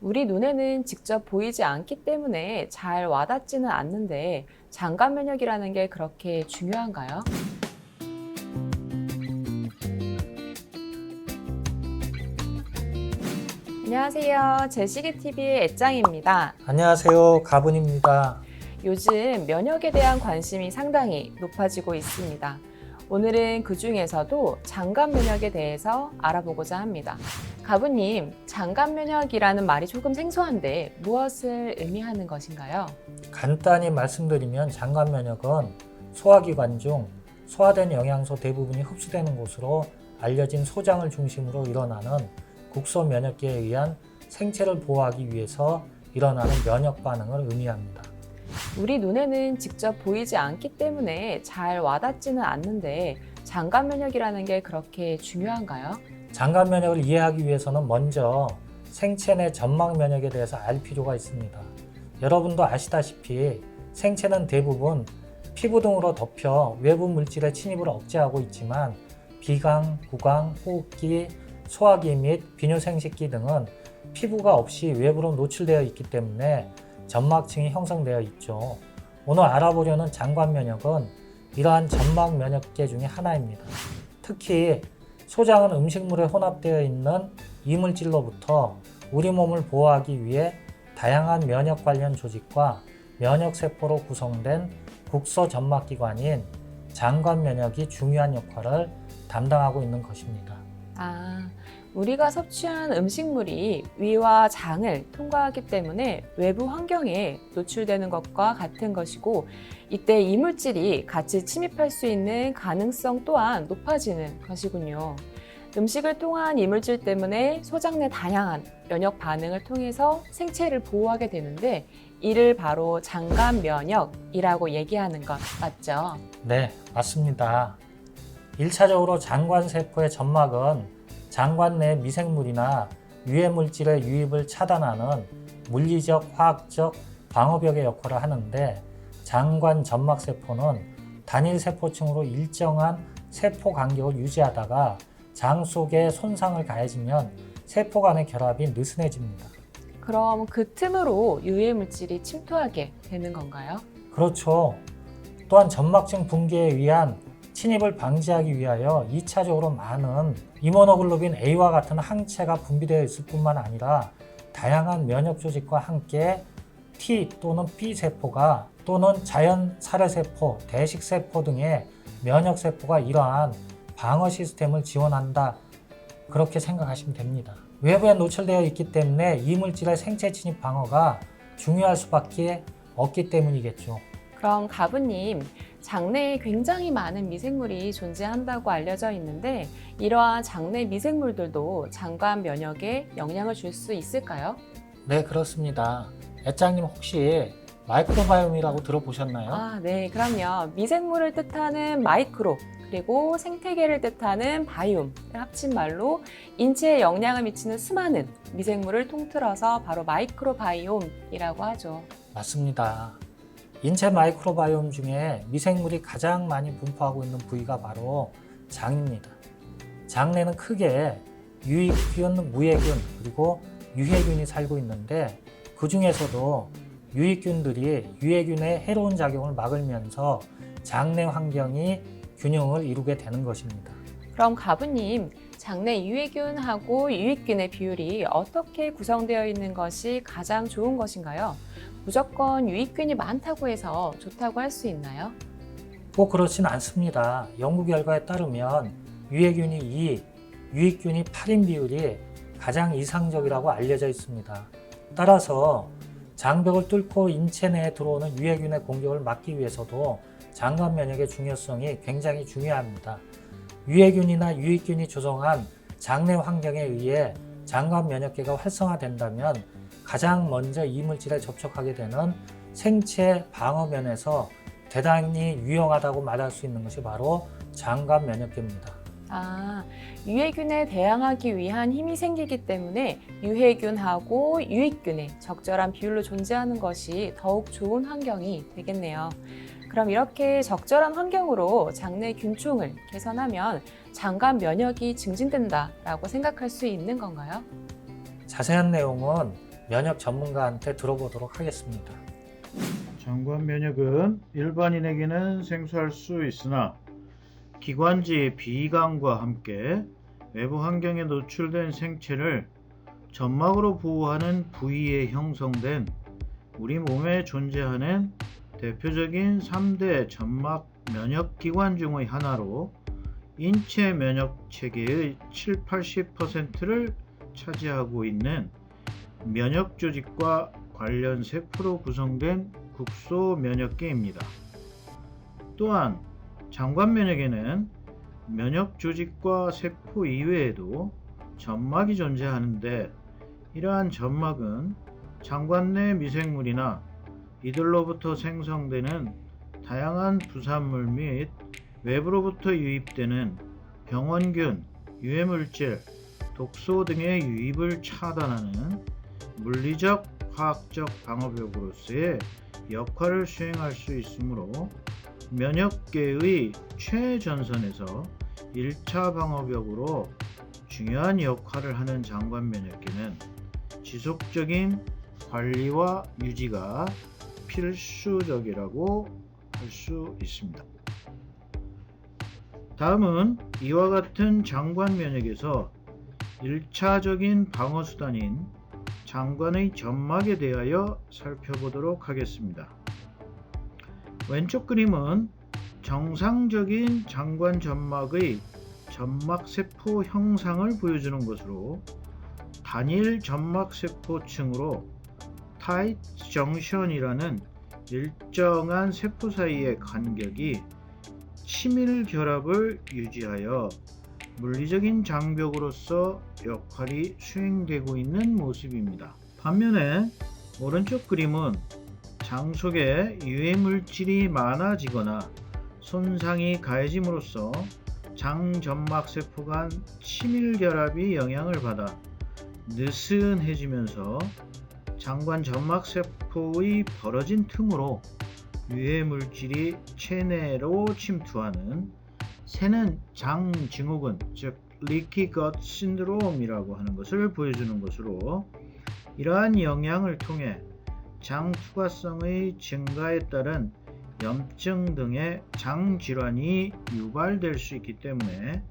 우리 눈에는 직접 보이지 않기 때문에 잘 와닿지는 않는데 장갑 면역이라는 게 그렇게 중요한가요? 안녕하세요. 제시기TV의 애짱입니다. 안녕하세요. 가분입니다. 요즘 면역에 대한 관심이 상당히 높아지고 있습니다. 오늘은 그 중에서도 장갑 면역에 대해서 알아보고자 합니다. 가부님, 장갑 면역이라는 말이 조금 생소한데 무엇을 의미하는 것인가요? 간단히 말씀드리면 장갑 면역은 소화기관 중 소화된 영양소 대부분이 흡수되는 곳으로 알려진 소장을 중심으로 일어나는 국소 면역계에 의한 생체를 보호하기 위해서 일어나는 면역 반응을 의미합니다. 우리 눈에는 직접 보이지 않기 때문에 잘 와닿지는 않는데 장갑 면역이라는 게 그렇게 중요한가요? 장갑 면역을 이해하기 위해서는 먼저 생체 내 점막 면역에 대해서 알 필요가 있습니다. 여러분도 아시다시피 생체는 대부분 피부 등으로 덮여 외부 물질의 침입을 억제하고 있지만 비강, 구강, 호흡기, 소화기 및 비뇨생식기 등은 피부가 없이 외부로 노출되어 있기 때문에 점막층이 형성되어 있죠. 오늘 알아보려는 장갑 면역은 이러한 점막 면역계 중에 하나입니다. 특히 소장은 음식물에 혼합되어 있는 이물질로부터 우리 몸을 보호하기 위해 다양한 면역 관련 조직과 면역세포로 구성된 국소 점막기관인 장갑 면역이 중요한 역할을 담당하고 있는 것입니다. 우리가 섭취한 음식물이 위와 장을 통과하기 때문에 외부 환경에 노출되는 것과 같은 것이고 이때 이물질이 같이 침입할 수 있는 가능성 또한 높아지는 것이군요. 음식을 통한 이물질 때문에 소장 내 다양한 면역 반응을 통해서 생체를 보호하게 되는데 이를 바로 장갑 면역이라고 얘기하는 것 맞죠? 네, 맞습니다. 1차적으로 장관세포의 점막은 장관 내 미생물이나 유해물질의 유입을 차단하는 물리적, 화학적 방어벽의 역할을 하는데 장관 점막세포는 단일 세포층으로 일정한 세포 간격을 유지하다가 장 속에 손상을 가해지면 세포 간의 결합이 느슨해집니다. 그럼 그 틈으로 유해물질이 침투하게 되는 건가요? 그렇죠. 또한 점막층 붕괴에 의한 침입을 방지하기 위하여 2차적으로 많은 이모노글로빈 A와 같은 항체가 분비되어 있을 뿐만 아니라 다양한 면역 조직과 함께 T 또는 B 세포가 또는 자연 살해세포, 대식세포 등의 면역세포가 이러한 방어 시스템을 지원한다. 그렇게 생각하시면 됩니다. 외부에 노출되어 있기 때문에 이물질의 생체 침입 방어가 중요할 수밖에 없기 때문이겠죠. 그럼 가부님, 장내에 굉장히 많은 미생물이 존재한다고 알려져 있는데 이러한 장내 미생물들도 장갑 면역에 영향을 줄 수 있을까요? 네, 그렇습니다. 애짱님 혹시 마이크로바이옴이라고 들어보셨나요? 네, 그럼요. 미생물을 뜻하는 마이크로 그리고 생태계를 뜻하는 바이옴을 합친 말로 인체에 영향을 미치는 수많은 미생물을 통틀어서 바로 마이크로바이옴이라고 하죠. 맞습니다. 인체 마이크로바이옴 중에 미생물이 가장 많이 분포하고 있는 부위가 바로 장입니다. 장내는 크게 유익균, 무해균, 그리고 유해균이 살고 있는데 그 중에서도 유익균들이 유해균의 해로운 작용을 막으면서 장내 환경이 균형을 이루게 되는 것입니다. 그럼 가부님, 장내 유해균하고 유익균의 비율이 어떻게 구성되어 있는 것이 가장 좋은 것인가요? 무조건 유익균이 많다고 해서 좋다고 할 수 있나요? 꼭 그렇진 않습니다. 연구 결과에 따르면 유해균이 2, 유익균이 8인 비율이 가장 이상적이라고 알려져 있습니다. 따라서 장벽을 뚫고 인체 내에 들어오는 유해균의 공격을 막기 위해서도 장갑 면역의 중요성이 굉장히 중요합니다. 유해균이나 유익균이 조성한 장내 환경에 의해 장갑 면역계가 활성화된다면 가장 먼저 이물질에 접촉하게 되는 생체 방어면에서 대단히 유용하다고 말할 수 있는 것이 바로 장갑 면역계입니다. 유해균에 대항하기 위한 힘이 생기기 때문에 유해균하고 유익균의 적절한 비율로 존재하는 것이 더욱 좋은 환경이 되겠네요. 그럼 이렇게 적절한 환경으로 장내 균총을 개선하면 장갑 면역이 증진된다라고 생각할 수 있는 건가요? 자세한 내용은 면역 전문가한테 들어보도록 하겠습니다. 장관 면역은 일반인에게는 생소할 수 있으나 기관지 비강과 함께 외부 환경에 노출된 생체를 점막으로 보호하는 부위에 형성된 우리 몸에 존재하는 대표적인 3대 점막 면역기관 중의 하나로 인체 면역 체계의 70-80%를 차지하고 있는 면역 조직과 관련 세포로 구성된 국소 면역계입니다. 또한 장관 면역에는 면역 조직과 세포 이외에도 점막이 존재하는데, 이러한 점막은 장관 내 미생물이나 이들로부터 생성되는 다양한 부산물 및 외부로부터 유입되는 병원균, 유해물질, 독소 등의 유입을 차단하는 물리적, 화학적 방어벽으로서의 역할을 수행할 수 있으므로 면역계의 최전선에서 1차 방어벽으로 중요한 역할을 하는 장관 면역계는 지속적인 관리와 유지가 필수적이라고 할 수 있습니다. 다음은 이와 같은 장관 면역에서 1차적인 방어수단인 장관의 점막에 대하여 살펴보도록 하겠습니다. 왼쪽 그림은 정상적인 장관 점막의 점막세포 형상을 보여주는 것으로, 단일 점막세포층으로 타이트 정션이라는 일정한 세포 사이의 간격이 친밀 결합을 유지하여 물리적인 장벽으로서 역할이 수행되고 있는 모습입니다. 반면에 오른쪽 그림은 장 속에 유해물질이 많아지거나 손상이 가해짐으로써 장점막세포 간 친밀결합이 영향을 받아 느슨해지면서 장관 점막세포의 벌어진 틈으로 유해물질이 체내로 침투하는 새는 장 증후군, 즉 리키 것 신드롬이라고 하는 것을 보여주는 것으로, 이러한 영향을 통해 장 투과성의 증가에 따른 염증 등의 장 질환이 유발될 수 있기 때문에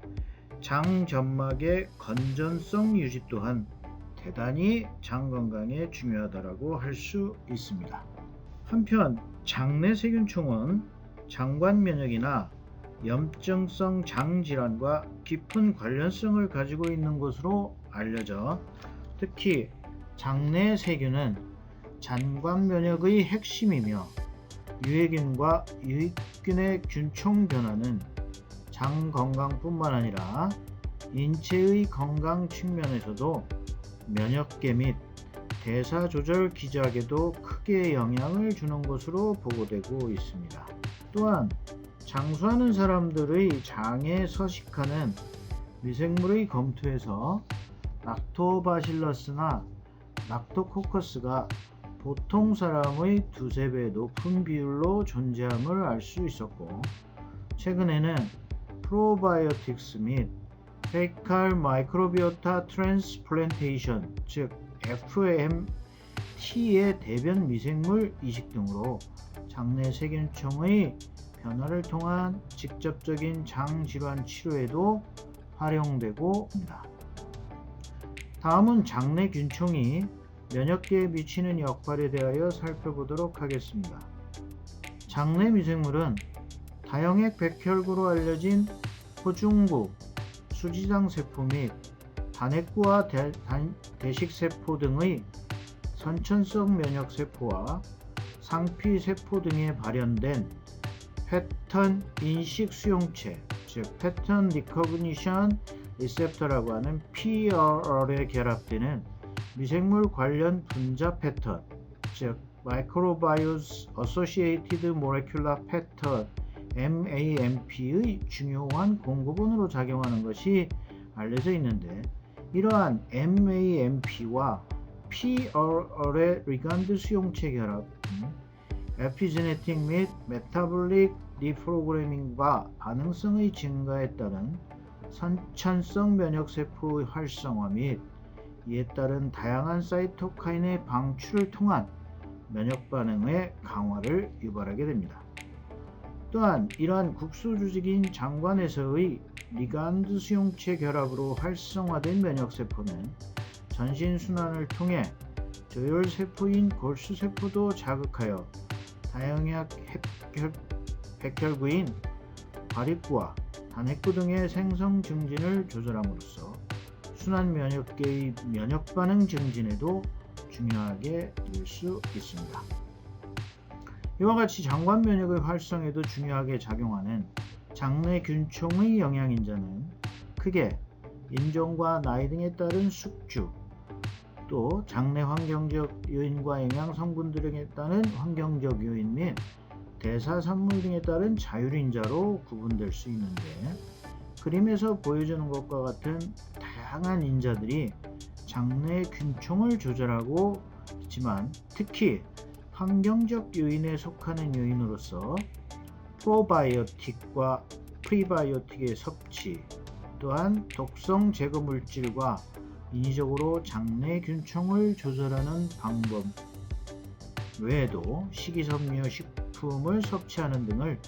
장 점막의 건전성 유지 또한 대단히 장 건강에 중요하다고 할 수 있습니다. 한편 장내 세균총은 장관 면역이나 염증성 장질환과 깊은 관련성을 가지고 있는 것으로 알려져, 특히 장내 세균은 장관 면역의 핵심이며 유해균과 유익균의 균총 변화는 장 건강뿐만 아니라 인체의 건강 측면에서도 면역계 및 대사 조절 기작에도 크게 영향을 주는 것으로 보고되고 있습니다. 또한 장수하는 사람들의 장에 서식하는 미생물의 검토에서 락토바실러스나 락토코커스가 보통 사람의 두세 배 높은 비율로 존재함을 알 수 있었고, 최근에는 프로바이오틱스 및 페이칼 마이크로비오타 트랜스플란테이션, 즉 FMT의 대변 미생물 이식 등으로 장내 세균총의 변화를 통한 직접적인 장 질환 치료에도 활용되고 있습니다. 다음은 장내 균총이 면역계에 미치는 역할에 대하여 살펴보도록 하겠습니다. 장내 미생물은 다형액 백혈구로 알려진 호중구, 수지장세포 및 단핵구와 대식세포 등의 선천성 면역세포와 상피세포 등에 발현된 패턴 인식 수용체, 즉 패턴 리커그니션 리셉터라고 하는 PRR에 결합되는 미생물 관련 분자 패턴, 즉 Microbiome Associated Molecular Pattern MAMP의 중요한 공급원으로 작용하는 것이 알려져 있는데, 이러한 MAMP와 PRR의 리간드 수용체 결합은 에피제네틱 및 메타볼릭 리프로그래밍과 반응성의 증가에 따른 선천성 면역세포의 활성화 및 이에 따른 다양한 사이토카인의 방출을 통한 면역 반응의 강화를 유발하게 됩니다. 또한 이러한 국소 조직인 장관에서의 리간드 수용체 결합으로 활성화된 면역세포는 전신순환을 통해 저혈세포인 골수세포도 자극하여 다영약 백혈구인 발익구와 단핵구 등의 생성 증진을 조절함으로써 순환 면역계의 면역 반응 증진에도 중요하게 될 수 있습니다. 이와 같이 장관 면역의 활성에도 중요하게 작용하는 장내 균총의 영양인자는 크게 인종과 나이 등에 따른 숙주, 또 장내 환경적 요인과 영양 성분들 등에 따른 환경적 요인 및 대사 산물 등에 따른 자율인자로 구분될 수 있는데, 그림에서 보여주는 것과 같은 다양한 인자들이 장내 균총을 조절하고 있지만, 특히 환경적 요인에 속하는 요인으로서 프로바이오틱과 프리바이오틱의 섭취, 또한 독성 제거 물질과 인위적으로 장내 균총을 조절하는 방법 외에도 식이섬유 식품을 섭취하는 등을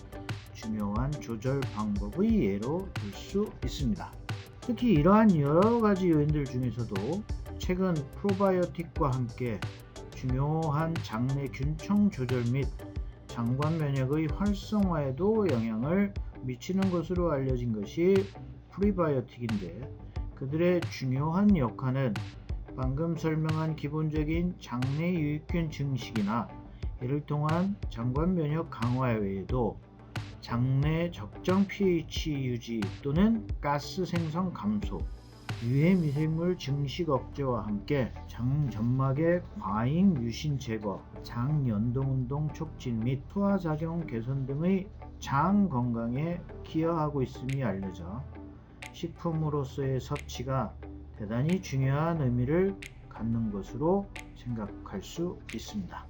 중요한 조절 방법의 예로 들 수 있습니다. 특히 이러한 여러 가지 요인들 중에서도 최근 프로바이오틱과 함께 중요한 장내 균총 조절 및 장관 면역의 활성화에도 영향을 미치는 것으로 알려진 것이 프리바이오틱인데, 그들의 중요한 역할은 방금 설명한 기본적인 장내 유익균 증식이나 이를 통한 장관 면역 강화 외에도 장내 적정 pH 유지 또는 가스 생성 감소, 유해 미생물 증식 억제와 함께 장 점막의 과잉 유신 제거, 장 연동 운동 촉진 및 소화작용 개선 등의 장 건강에 기여하고 있음이 알려져 식품으로서의 섭취가 대단히 중요한 의미를 갖는 것으로 생각할 수 있습니다.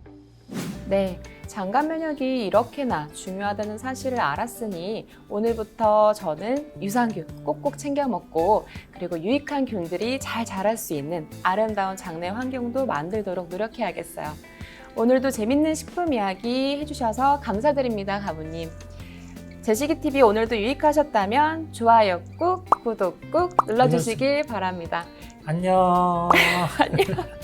네, 장관 면역이 이렇게나 중요하다는 사실을 알았으니 오늘부터 저는 유산균 꼭꼭 챙겨 먹고, 그리고 유익한 균들이 잘 자랄 수 있는 아름다운 장내 환경도 만들도록 노력해야겠어요. 오늘도 재밌는 식품 이야기 해주셔서 감사드립니다, 가부님. 제시기TV 오늘도 유익하셨다면 좋아요 꾹, 구독 꾹 눌러주시길 바랍니다. 안녕. 안녕.